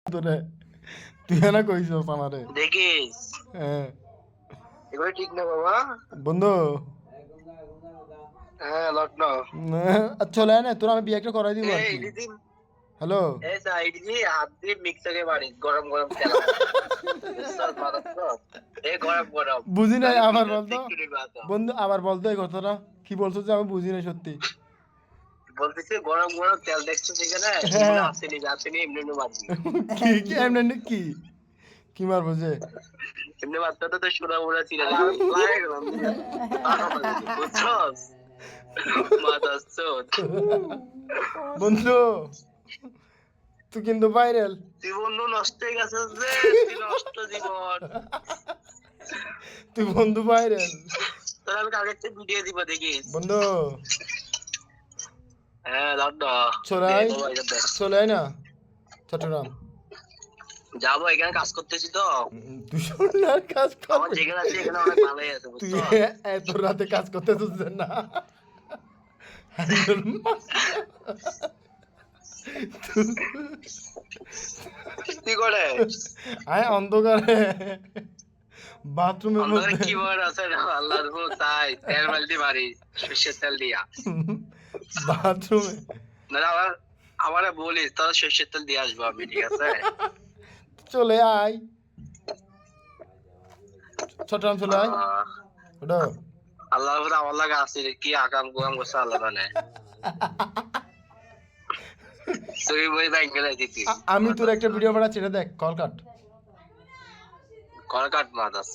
তোরে তুই না কইছস আমারে দেখিস হ্যাঁ এগুলো ঠিক না বাবা বন্ধু হ্যাঁ লগ্ন চলে আয় না তোর আমি বিয়ে একটা করাই দিব আর এই কি দিদি হ্যালো এই সাইড দিয়ে হাত দিয়ে মিক্সারে মারি গরম গরম তেল বুঝছস মারাত তো এই গরম গরম বুঝি নাই তাহলে আবার ভিডিও বলতো দেখতে বাতো বন্ধু আবার বলতো এই কথাটা কি বলছো যে আমি বুঝি নাই সত্যি বলতেছি গরম গরম তেল দেখছো সেখানে এগুলো হ্যাঁ আসেনি এমনি এমনি মারবি কি কি এমনি কি কি মারবো যে এমনি মারতে তো সোনা মোড়া ছিল লাগে গেলাম বুঝছস মাদার চোদ বন্ধু তুই কিন্তু ভাইরাল তুই বন্ধু নষ্ট হয়ে গেছিস যে তুই নষ্ট জীবন তুই বন্ধু ভাইরাল তোর আমি কালকে একটা ভিডিও দিব দেখিস বন্ধু হ্যাঁ লগ্ন চলে আয় চলে আয় না চট্টগ্রাম যাবো এখানে কাজ করতেছি তো তুই সোনার কাজ আমার করবি যেখানে আছে এখানে অনেক ভালোই আছে তুই বুঝছো এত রাতে কাজ করতে তুলছেন না হ্যান্ডেল কি করে আয় অন্ধকারে বাথরুমের অন্ধকারে মধ্যে কিবোর্ড আছে না আল্লাহর ভোগ তাই তেল মালতি মারি সর্ষের তেল দিয়া বাথরুমে না আবার আমারে বলিস তাহলে সর্ষের তেল দিয়ে আসবো আমি ঠিক আছে চলে আয় চট্টগ্রাম চলে আয় ওটা আল্লাহর ভোগ আমার লাগে আছে কি আকাম কুয়াম করছে আল্লাহ জানে তুই বই ব্যাংক গেলে দিতি আমি তোর একটা ভিডিও বানাচ্ছি এটা দেখ কল কাট কল কাট মাদার